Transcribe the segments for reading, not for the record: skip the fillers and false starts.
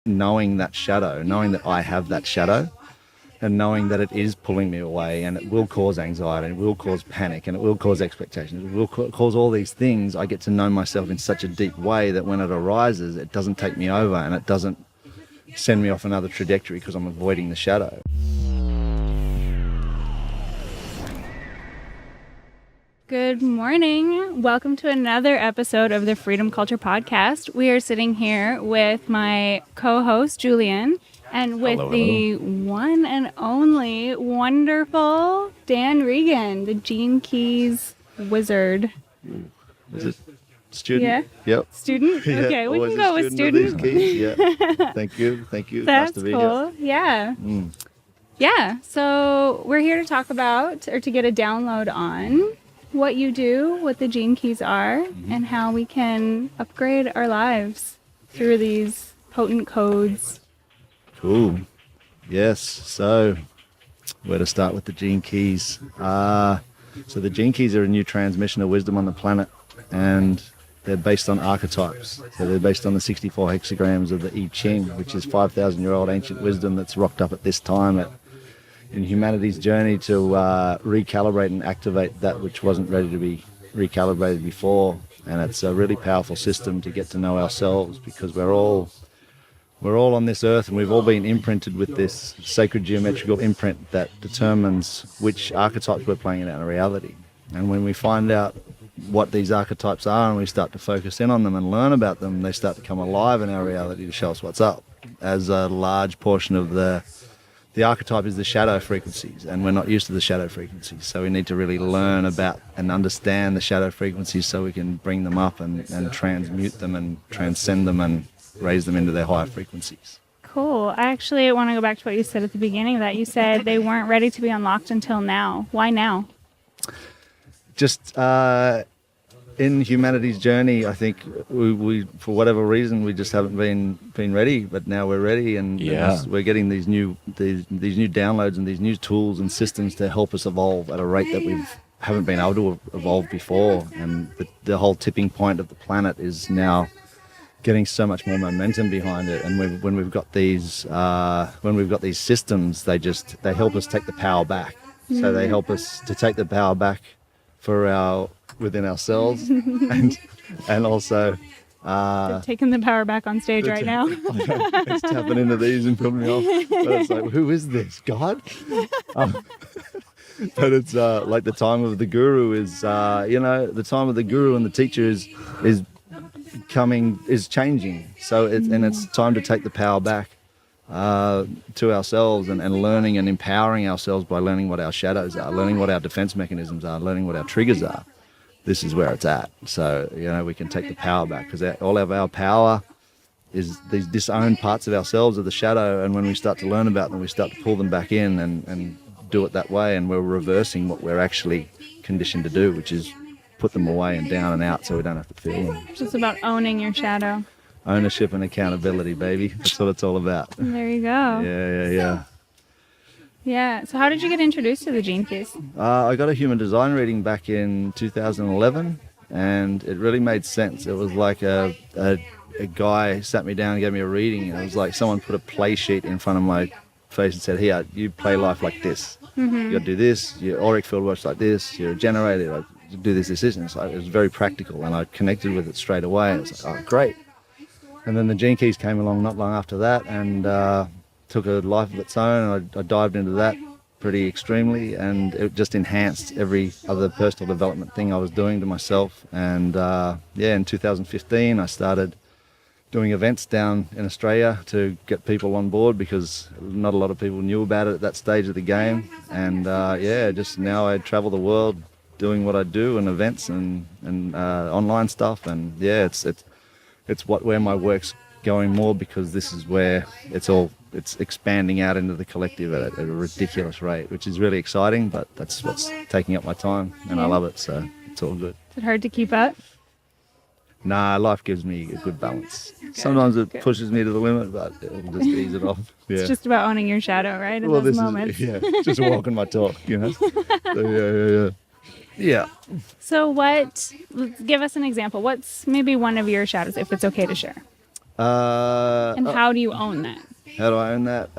knowing that shadow, knowing that I have that shadow, and knowing that it is pulling me away, and it will cause anxiety, and it will cause panic, and it will cause expectations, it will cause all these things. I get to know myself in such a deep way that when it arises, it doesn't take me over, and it doesn't send me off another trajectory because I'm avoiding the shadow. Good morning. Welcome to another episode of the Freedom Culture Podcast. We are sitting here with my co-host, Julian, and with the one and only wonderful Dan Regan, the Gene Keys wizard. Is it student? Yeah. Yep. Student? Yeah, okay, we can go with student. student. These keys. Yeah. Thank you. That's nice to be cool. here. Yeah. Yeah. So we're here to talk about, or to get a download on, what you do, what the Gene Keys are, and how we can upgrade our lives through these potent codes. Cool. Yes. So where to start with the Gene Keys? So the Gene Keys are a new transmission of wisdom on the planet, and they're based on archetypes. So they're based on the 64 hexagrams of the I Ching, which is 5,000-year-old ancient wisdom that's rocked up at this time in humanity's journey to recalibrate and activate that which wasn't ready to be recalibrated before. And it's a really powerful system to get to know ourselves, because we're all on this earth, and we've all been imprinted with this sacred geometrical imprint that determines which archetypes we're playing out in reality. And when we find out what these archetypes are and we start to focus in on them and learn about them, they start to come alive in our reality to show us what's up. As a large portion of the archetype is the shadow frequencies, and we're not used to the shadow frequencies. So we need to really learn about and understand the shadow frequencies so we can bring them up and transmute them and transcend them and raise them into their higher frequencies. Cool. I actually want to go back to what you said at the beginning of that. You said they weren't ready to be unlocked until now. Why now? Just in humanity's journey, I think we for whatever reason we just haven't been ready, but now we're ready, and we're getting these new downloads and these new tools and systems to help us evolve at a rate that we haven't been able to evolve before. And the whole tipping point of the planet is now getting so much more momentum behind it. And when we've got these systems, they help us take the power back. So they help us to take the power back within ourselves, and also They're taking the power back on stage right now. It's tapping into these and putting me off. But it's like, who is this? God? But it's like the time of the guru is, the time of the guru and the teacher is changing. So it's time to take the power back to ourselves and learning and empowering ourselves by learning what our shadows are, learning what our defense mechanisms are, learning what our triggers are. This is where it's at. So, we can take the power back, because all of our power is these disowned parts of ourselves of the shadow. And when we start to learn about them, we start to pull them back in and do it that way. And we're reversing what we're actually conditioned to do, which is put them away and down and out so we don't have to feel them. It's just about owning your shadow. Ownership and accountability, baby. That's what it's all about. There you go. Yeah. Yeah. So how did you get introduced to the Gene Keys? I got a human design reading back in 2011, and it really made sense. It was like a guy sat me down and gave me a reading, and it was like someone put a play sheet in front of my face and said, here, you play life like this. You got to do this. Your auric field works like this. You're a generator. Like, you do this. And it's like, it was very practical, and I connected with it straight away. It was like, oh, great. And then the Gene Keys came along not long after that, and took a life of its own, and I dived into that pretty extremely, and it just enhanced every other personal development thing I was doing to myself. And in 2015 I started doing events down in Australia to get people on board, because not a lot of people knew about it at that stage of the game. And just now I travel the world doing what I do, and events and online stuff. And it's where my work's going more, because this is where it's expanding out into the collective at a ridiculous rate, which is really exciting, but that's what's taking up my time, and I love it, so it's all good. Is it hard to keep up? Nah, life gives me a good balance. Good. Sometimes it pushes me to the limit, but it'll just ease it off. Yeah. It's just about owning your shadow, right? In those moments. Just walking my talk, So, yeah. So give us an example. What's maybe one of your shadows, if it's okay to share? And how do you own that? How do I own that?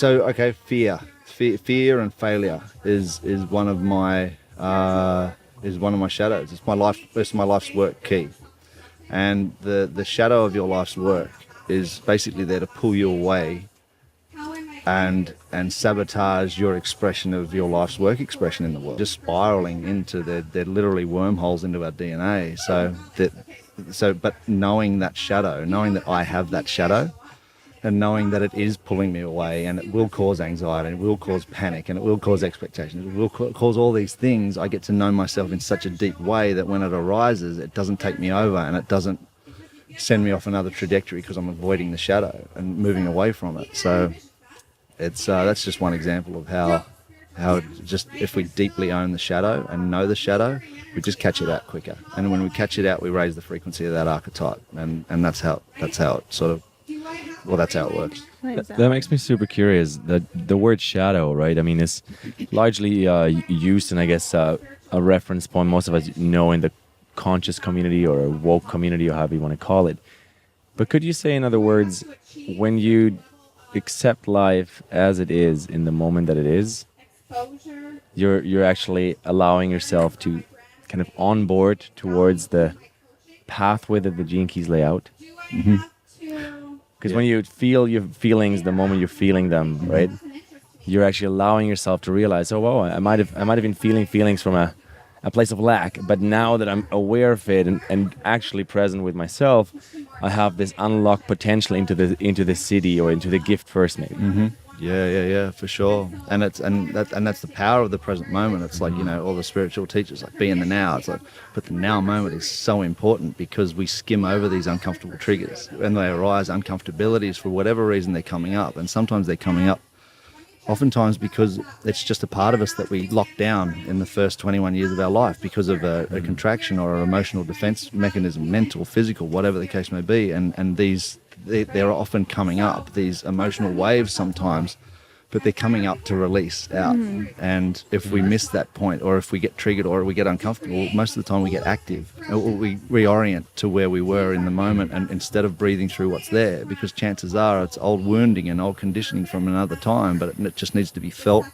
Okay, fear and failure is one of my shadows. It's my life's work key, and the shadow of your life's work is basically there to pull you away and sabotage your expression of your life's work expression in the world. Just spiraling into they're literally wormholes into our DNA. But knowing that shadow, knowing that I have that shadow, and knowing that it is pulling me away, and it will cause anxiety, and it will cause panic, and it will cause expectations, it will cause all these things, I get to know myself in such a deep way that when it arises, it doesn't take me over, and it doesn't send me off another trajectory because I'm avoiding the shadow and moving away from it. So it's that's just one example of how just if we deeply own the shadow and know the shadow, we just catch it out quicker. And when we catch it out, we raise the frequency of that archetype, and that's how it sort of. Well, that's how it works. That makes me super curious. The word shadow, right? I mean, it's largely used in, I guess, a reference point most of us know in the conscious community or woke community or however you want to call it. But could you say, in other words, when you accept life as it is in the moment that it is, you're actually allowing yourself to kind of onboard towards the pathway that the gene keys lay out? Mm-hmm. Because when you feel your feelings the moment you're feeling them, right, you're actually allowing yourself to realize, oh, wow, I might have been feeling feelings from a place of lack, but now that I'm aware of it and actually present with myself, I have this unlocked potential into the city or into the gift first, maybe. Mm-hmm. Yeah, for sure. And that's the power of the present moment. It's like, all the spiritual teachers, like, be in the now. It's like, but the now moment is so important because we skim over these uncomfortable triggers. When they arise, uncomfortabilities, for whatever reason, they're coming up. And sometimes they're coming up oftentimes because it's just a part of us that we lock down in the first 21 years of our life because of a contraction or an emotional defense mechanism, mental, physical, whatever the case may be. And they're often coming up, these emotional waves sometimes, but they're coming up to release out. Mm-hmm. And if we miss that point, or if we get triggered or we get uncomfortable, most of the time we get active, or we reorient to where we were in the moment, and instead of breathing through what's there, because chances are it's old wounding and old conditioning from another time, but it just needs to be felt,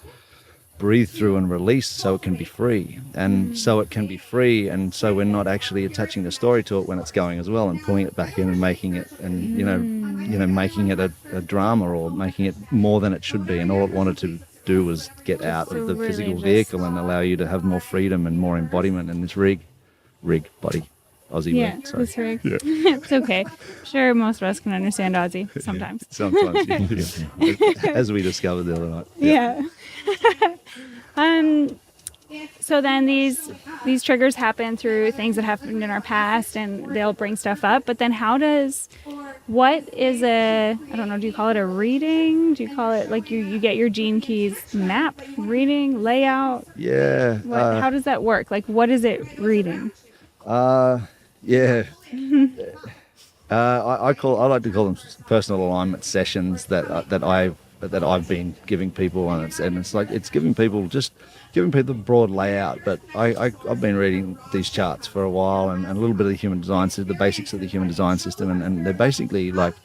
breathed through and released so it can be free. And so it can be free, and so we're not actually attaching the story to it when it's going as well, and pulling it back in and making it, and making it a drama, or making it more than it should be. And all it wanted to do was get out of the physical vehicle and allow you to have more freedom and more embodiment in this rig body. Aussie rig, sorry. This rig. Yeah. It's okay. I'm sure most of us can understand Aussie sometimes. Sometimes, yeah. As we discovered the other night. Yeah. So then these triggers happen through things that happened in our past, and they'll bring stuff up. But then what is I don't know, do you call it a reading? Do you call it like you get your gene keys map, reading, layout? Yeah. How does that work? Like, what is it reading? Yeah. I like to call them personal alignment sessions that I've been giving people, and it's like it's giving people the broad layout. But I've been reading these charts for a while, and a little bit of the human design system, the basics of the human design system, and they're basically like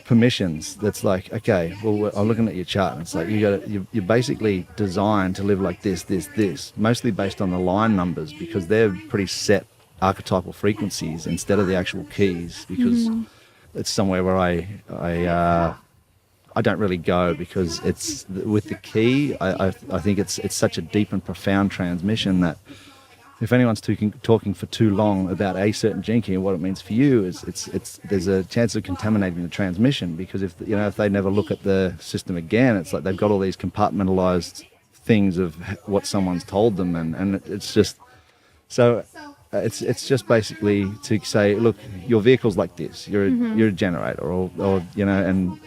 permissions. That's like, okay, well, I'm looking at your chart, and it's like you're basically designed to live like this, mostly based on the line numbers, because they're pretty set archetypal frequencies instead of the actual keys, because it's somewhere where I don't really go, because it's with the key. I think it's such a deep and profound transmission that if anyone's talking for too long about a certain gene key and what it means for you, there's a chance of contaminating the transmission, because if they never look at the system again, it's like they've got all these compartmentalized things of what someone's told them, and it's just so. It's just basically to say, look, your vehicle's like this. You're a generator, or and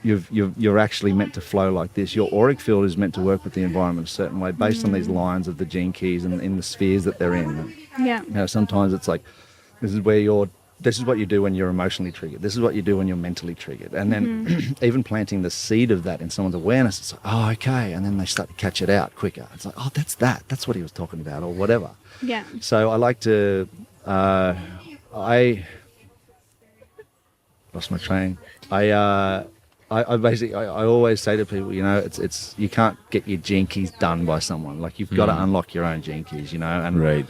you're actually meant to flow like this. Your auric field is meant to work with the environment a certain way based on these lines of the gene keys and in the spheres that they're in. Yeah. Sometimes it's like this is what you do when you're emotionally triggered. This is what you do when you're mentally triggered. And then even planting the seed of that in someone's awareness, it's like, oh, okay. And then they start to catch it out quicker. It's like, oh, that's what he was talking about, or whatever. Yeah. So I like to, lost my train. I basically I always say to people, you know, it's you can't get your gene keys done by someone. Like you've got to unlock your own gene keys, you know, and Right.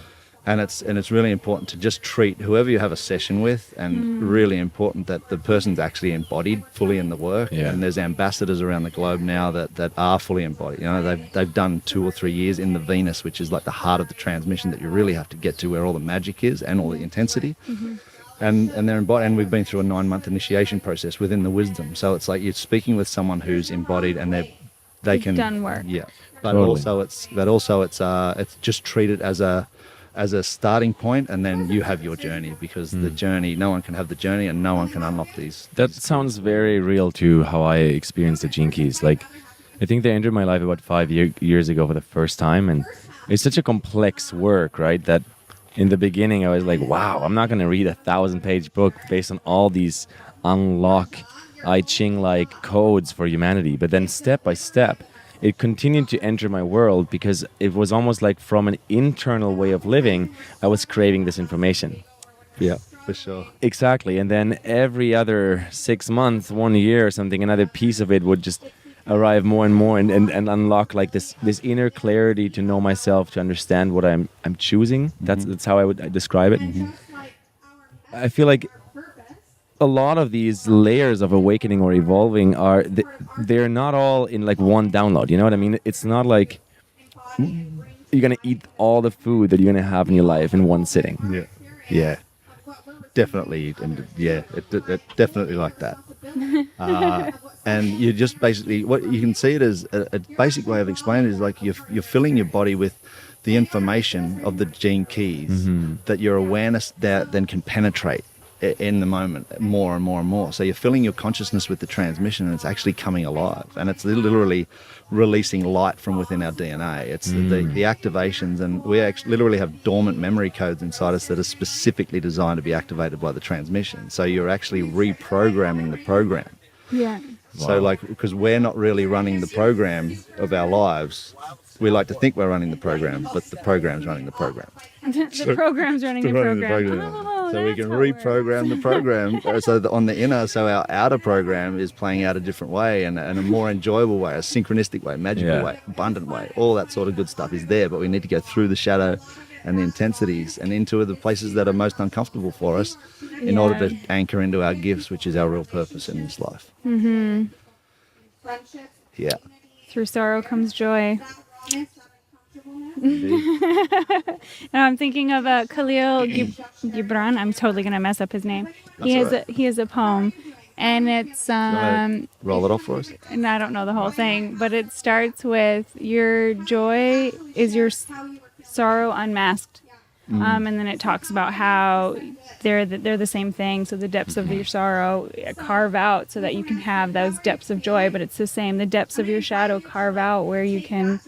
and it's really important to just treat whoever you have a session with, and really important that the person's actually embodied fully in the work. Yeah. And there's ambassadors around the globe now that are fully embodied. You know, they've done 2 or 3 years in the Venus, which is like the heart of the transmission that you really have to get to, where all the magic is and all the intensity. And they're embodied, and we've been through a 9-month initiation process within the wisdom. So it's like you're speaking with someone who's embodied, and they can done work. Yeah, but Totally. also it's just treated as a starting point, and then you have your journey, because the journey, no one can have the journey, and no one can unlock these. That sounds very real to how I experienced the Gene Keys. Like, I think they entered my life about 5 years ago for the first time, and it's such a complex work, right? That in the beginning I was like, wow, I'm not going to read a 1,000-page book based on all these unlock I Ching-like codes for humanity. But then step by step, it continued to enter my world, because it was almost like from an internal way of living, I was craving this information. Yeah, for sure. Exactly. And then every other 6 months, 1 year or something, another piece of it would just arrive more and more, and unlock like this inner clarity to know myself, to understand what I'm choosing. That's how I would describe it. I feel like a lot of these layers of awakening or evolving they're not all in like one download. You know what I mean? It's not like you're gonna eat all the food that you're gonna have in your life in one sitting. Yeah, definitely, and yeah, it definitely like that. And you just basically, what you can see it as a basic way of explaining it is like you're filling your body with the information of the gene keys that your awareness then can penetrate in the moment more and more and more. So you're filling your consciousness with the transmission, and it's actually coming alive, and it's literally releasing light from within our DNA. It's the activations, and we actually literally have dormant memory codes inside us that are specifically designed to be activated by the transmission. So you're actually reprogramming the program. Yeah. So like, because we're not really running the program of our lives, we like to think we're running the program, but the program's running the program. The program's running the program. Oh, So we that's can how it reprogram the program. So on the inner, so our outer program is playing out a different way, and a more enjoyable way, a synchronistic way, magical way, abundant way. All that sort of good stuff is there, but we need to go through the shadow and the intensities and into the places that are most uncomfortable for us in order to anchor into our gifts, which is our real purpose in this life. Yeah. Through sorrow comes joy. Now I'm thinking of Khalil Gibran. I'm totally gonna mess up his name. He has a poem, and it's Roll it off for us. and I don't know the whole thing, but it starts with your joy is your sorrow unmasked. And then it talks about how they're the same thing. So the depths of your sorrow carve out so that you can have those depths of joy. But it's the same. The depths of your shadow carve out where you can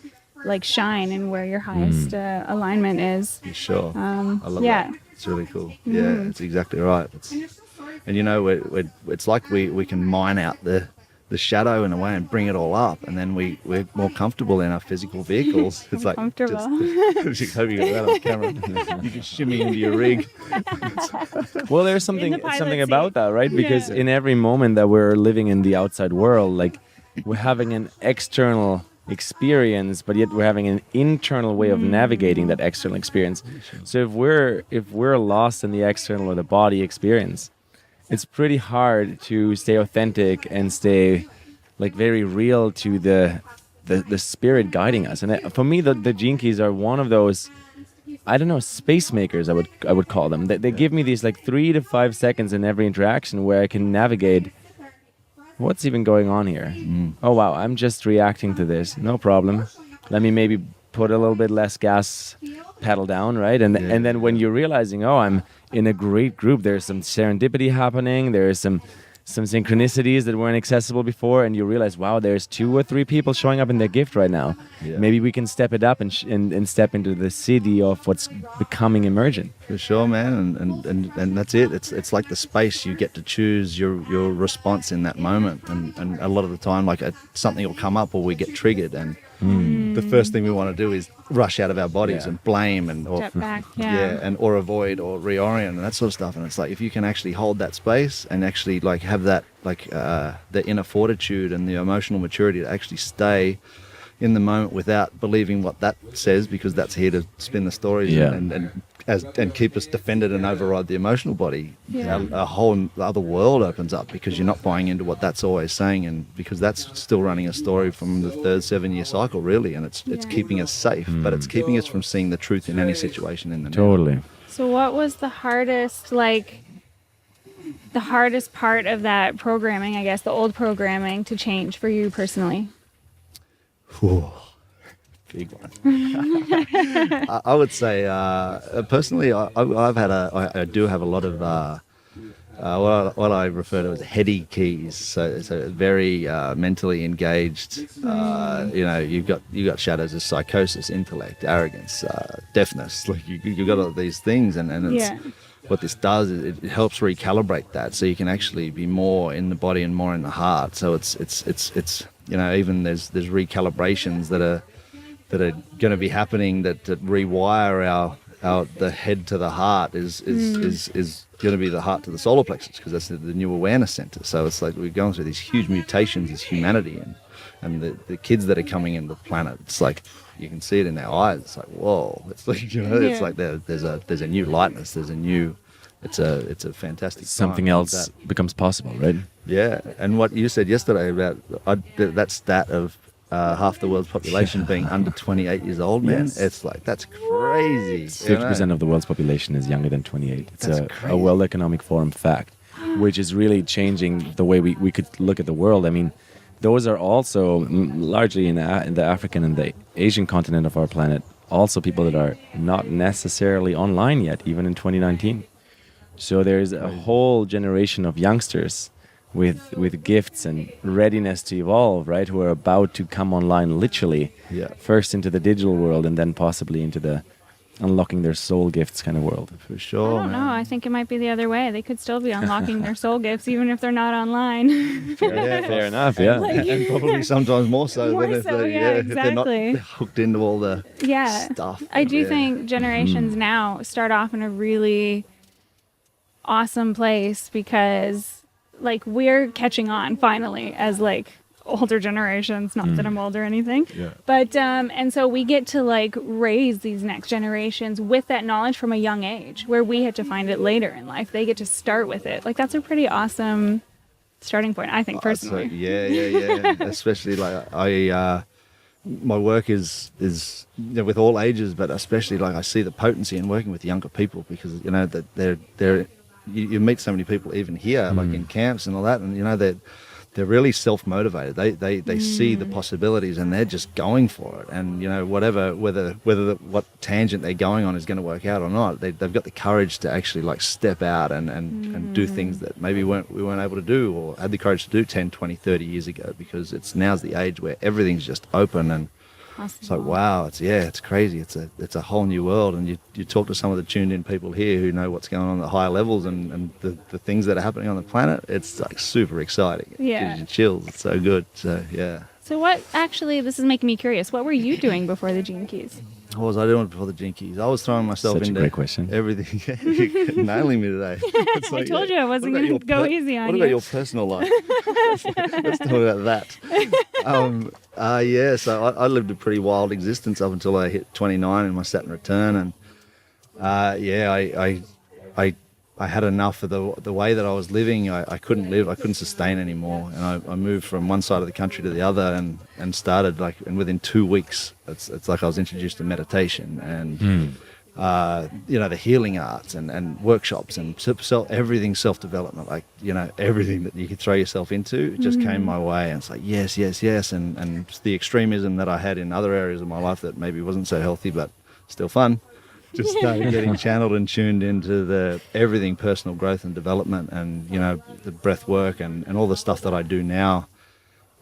like shine and where your highest alignment is. For sure. I love yeah. that. It's really cool. Yeah, it's exactly right. And you know, it's like we can mine out the shadow in a way and bring it all up, and then we're more comfortable in our physical vehicles. It's like Comfortable. just hope you got that on camera. You can shimmy into your rig. Well, there's In the pilot something about seat. that, right? Because in every moment that we're living in the outside world, like we're having an external experience, but yet we're having an internal way of navigating that external experience. So if we're lost in the external or the body experience, it's pretty hard to stay authentic and stay like very real to the spirit guiding us. And for me, the Gene Keys are one of those, I don't know, space makers, I would call them. They give me these like 3 to 5 seconds in every interaction where I can navigate what's even going on here. Oh wow, I'm just reacting to this. No problem. Let me maybe put a little bit less gas pedal down, right? And then when you're realizing, oh, I'm in a great group, there's some serendipity happening, there's some synchronicities that weren't accessible before, and you realize, wow, there's 2 or 3 people showing up in their gift right now. Yeah. Maybe we can step it up and step into the city of what's becoming emergent. For sure, man, and that's it. It's like the space you get to choose your response in that moment, and a lot of the time, like something will come up or we get triggered, and the first thing we want to do is rush out of our bodies and blame or Step back. Yeah. and or avoid or reorient and that sort of stuff. And it's like if you can actually hold that space and actually like have that like the inner fortitude and the emotional maturity to actually stay in the moment without believing what that says, because that's here to spin the stories and keep us defended and override the emotional body. A whole other world opens up because you're not buying into what that's always saying, and because that's still running a story from the third 7-year cycle really, and it's keeping us safe, but it's keeping us from seeing the truth in any situation in the Totally. now. So what was the hardest part of that programming, I guess, the old programming, to change for you personally? Whew. Big one. I would say personally, I do have a lot of what I refer to as heady keys. So very mentally engaged. You've got shadows of psychosis, intellect, arrogance, deafness. Like you've got all these things, and it's, what this does is it helps recalibrate that, so you can actually be more in the body and more in the heart. So it's even there's recalibrations that are going to be happening that rewire our the head to the heart is going to be the heart to the solar plexus, because that's the new awareness center. So it's like we're going through these huge mutations as humanity, and the kids that are coming into the planet, it's like you can see it in their eyes. It's like, whoa! It's like it's like there's a new lightness. There's a new. It's a fantastic. Something else becomes possible, right? Yeah, and what you said yesterday about that stat of half the world's population being under 28 years old, man. Yes. It's like, that's crazy. 50% of the world's population is younger than 28. It's a World Economic Forum fact, which is really changing the way we could look at the world. I mean, those are also largely in the African and the Asian continent of our planet, also people that are not necessarily online yet, even in 2019. So there's a whole generation of youngsters with gifts and readiness to evolve, right, who are about to come online literally, first into the digital world and then possibly into the unlocking their soul gifts kind of world. For sure. I don't know. I think it might be the other way. They could still be unlocking their soul gifts even if they're not online. Fair enough, yeah. And probably sometimes more so than if they're not hooked into all the stuff. I do think generations now start off in a really awesome place, because like we're catching on finally as like older generations, not that I'm old or anything, but and so we get to like raise these next generations with that knowledge from a young age, where we had to find it later in life. They get to start with it. Like that's a pretty awesome starting point, I think, personally. So, especially like my work is with all ages, but especially like I see the potency in working with younger people, because that they're you meet so many people even here, like in camps and all that, and they're really self-motivated. They see the possibilities and they're just going for it. And whether what tangent they're going on is going to work out or not, they've got the courage to actually like step out and do things that maybe we weren't able to do, or had the courage to do 10, 20, 30 years ago, because now's the age where everything's just open, and it's like, wow, it's crazy. It's a whole new world. And you talk to some of the tuned in people here who know what's going on at the higher levels and the things that are happening on the planet. It's like super exciting. It gives you chills. It's so good. So, yeah. So what, actually, this is making me curious. What were you doing before the Gene Keys? What was I doing before the Gene Keys? I was throwing myself into great question. Everything. You're nailing me today. Like, I told you I wasn't going to go easy on you. What about your personal life? Let's talk about that. So I lived a pretty wild existence up until I hit 29 in my Saturn return, and I had enough of the way that I was living. I couldn't live. I couldn't sustain anymore, and I moved from one side of the country to the other, and started and within 2 weeks, it's like I was introduced to meditation and the healing arts and workshops and everything self-development, like everything that you could throw yourself into just came my way, and it's like yes, and the extremism that I had in other areas of my life that maybe wasn't so healthy but still fun, just started getting channeled and tuned into the everything personal growth and development, and the breath work and all the stuff that I do now.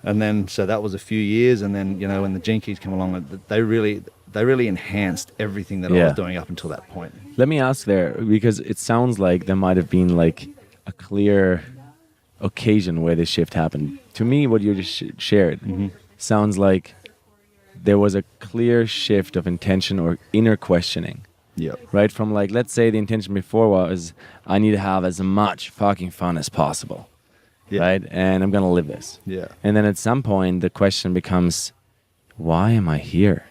And then so that was a few years, and then when the Gene Keys come along, they really enhanced everything that I was doing up until that point. Let me ask there, because it sounds like there might have been like a clear occasion where this shift happened. To me, what you just shared sounds like there was a clear shift of intention or inner questioning. Yep. Right? From like, let's say the intention before was, I need to have as much fucking fun as possible. Yeah. Right? And I'm going to live this. Yeah. And then at some point, the question becomes, why am I here?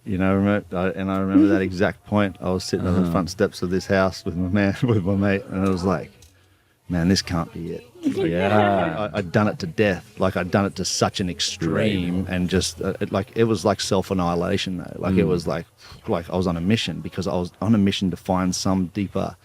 You know, I remember that exact point. I was sitting on the front steps of this house with my mate, and I was like, man, this can't be it. Yeah. I'd done it to death. Like, I'd done it to such an extreme, and just it was like self-annihilation though. Like it was like I was on a mission, because I was on a mission to find some deeper,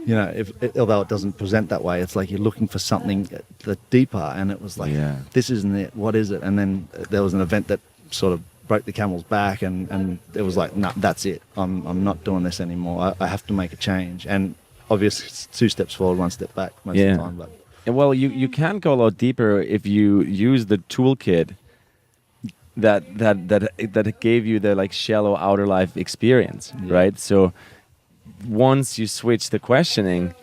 you know, although it doesn't present that way, it's like you're looking for something that deeper, and it was like, this isn't it. What is it? And then there was an event that sort of broke the camel's back, and it was like, no, that's it. I'm not doing this anymore. I have to make a change. And obviously it's 2 steps forward, 1 step back most of the time. But well, you can go a lot deeper if you use the toolkit that gave you the like shallow outer life experience, right? So once you switch the questioning,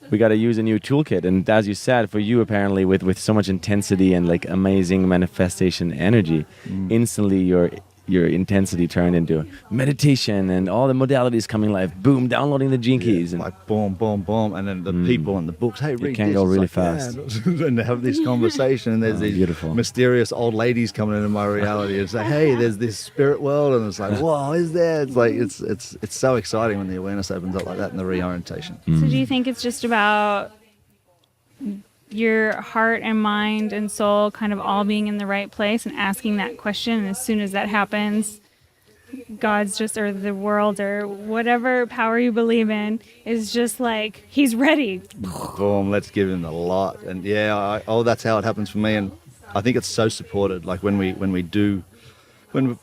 we got to use a new toolkit. And as you said, for you, apparently with so much intensity and like amazing manifestation energy, instantly your intensity turned into meditation and all the modalities coming live. Boom, downloading the gene keys. And like boom, boom, boom. And then the people and the books, hey, read it can this. go It's really like, fast. Yeah. And they have this conversation, and there's these beautiful. mysterious old ladies coming into my reality and say, hey, there's this spirit world. And it's like, whoa, is there? It's like, it's so exciting when the awareness opens up like that, and the reorientation. So do you think it's just about your heart and mind and soul kind of all being in the right place and asking that question, and as soon as that happens, God's just, or the world, or whatever power you believe in, is just like, he's ready. Boom, let's give him the lot. And that's how it happens for me. And I think it's so supported. Like when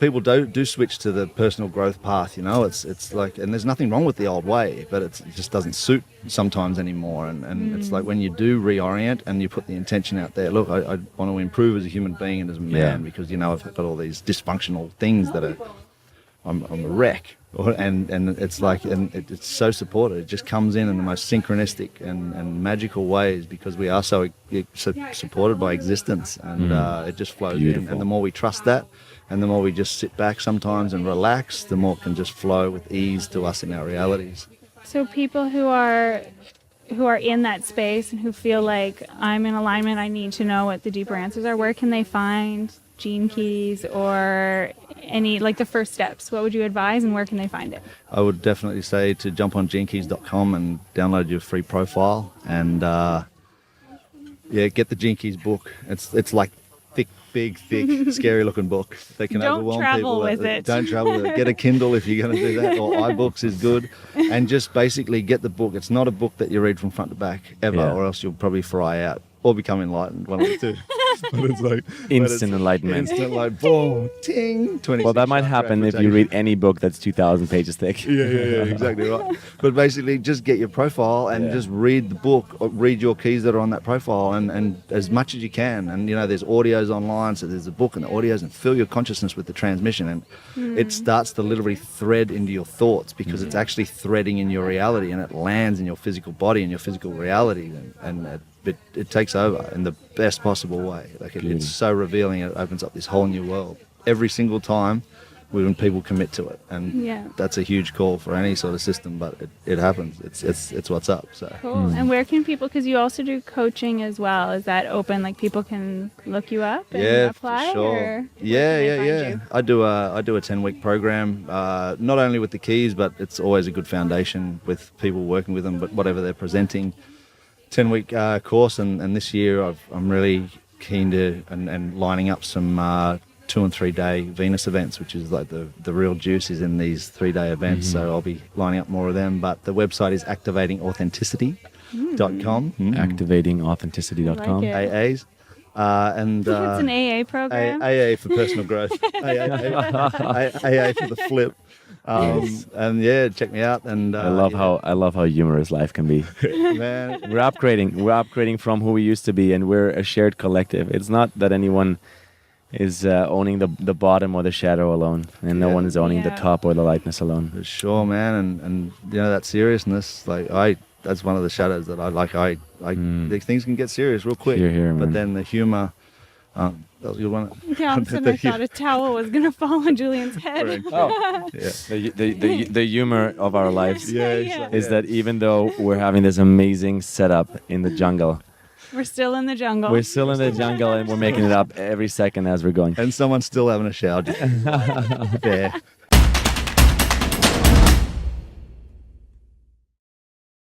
people do switch to the personal growth path, you know, it's like, and there's nothing wrong with the old way, but it just doesn't suit sometimes anymore. And it's like when you do reorient and you put the intention out there, look, I want to improve as a human being and as a man, because, you know, I've got all these dysfunctional things that I'm a wreck. And it's like, and it's so supported. It just comes in the most synchronistic and magical ways, because we are so supported by existence, and it just flows in. And the more we trust that, and the more we just sit back sometimes and relax, the more it can just flow with ease to us in our realities. So people who are in that space and who feel like, I'm in alignment, I need to know what the deeper answers are, where can they find gene keys or any, like, the first steps? What would you advise, and where can they find it? I would definitely say to jump on genekeys.com and download your free profile, and get the Gene Keys book. It's like big, scary looking book. They can Don't overwhelm travel people. with it. Don't travel with it. Get a Kindle if you're going to do that, or iBooks is good. And just basically get the book. It's not a book that you read from front to back ever, or else you'll probably fry out or become enlightened, one of the two. But it's like instant enlightenment. Instant, like, boom, ting. Well, that might happen if you read any book that's 2,000 pages thick. Yeah, exactly right. But basically, just get your profile and just read the book, or read your keys that are on that profile, and as much as you can. And, you know, there's audios online, so there's a book and the audios, and fill your consciousness with the transmission. And it starts to literally thread into your thoughts, because it's actually threading in your reality, and it lands in your physical body and your physical reality, and it takes over in the best possible way. Like it's so revealing. It opens up this whole new world every single time when people commit to it, and that's a huge call for any sort of system. But it happens. It's what's up. So cool. And where can people? Because you also do coaching as well. Is that open? Like, people can look you up and apply. For sure. Or Yeah. I do a 10-week program. Not only with the keys, but it's always a good foundation with people working with them. But whatever they're presenting. 10-week course, and this year I'm really keen to and lining up some 2 and 3 day Venus events, which is like the real juice is in these 3-day events. So I'll be lining up more of them. But the website is activatingauthenticity.com. Activatingauthenticity.com. AAs. And it's an AA program. AA for personal growth. AA for the flip. And check me out. And I love how humorous life can be. Man, We're upgrading from who we used to be, and we're a shared collective. It's not that anyone is owning the bottom or the shadow alone, and no one is owning the top or the lightness alone. for sure, man. And you know, that seriousness, like that's one of the shadows that I like. These things can get serious real quick. Here, but man. then the humor That was a good one. Yeah, all of a sudden I thought a towel was going to fall on Julian's head. Oh, Yeah. the humor of our lives Yeah, is that even though we're having this amazing setup in the jungle, We're still in the jungle. we're still in the jungle and we're making it up every second as we're going. And someone's still having a shower. Yeah.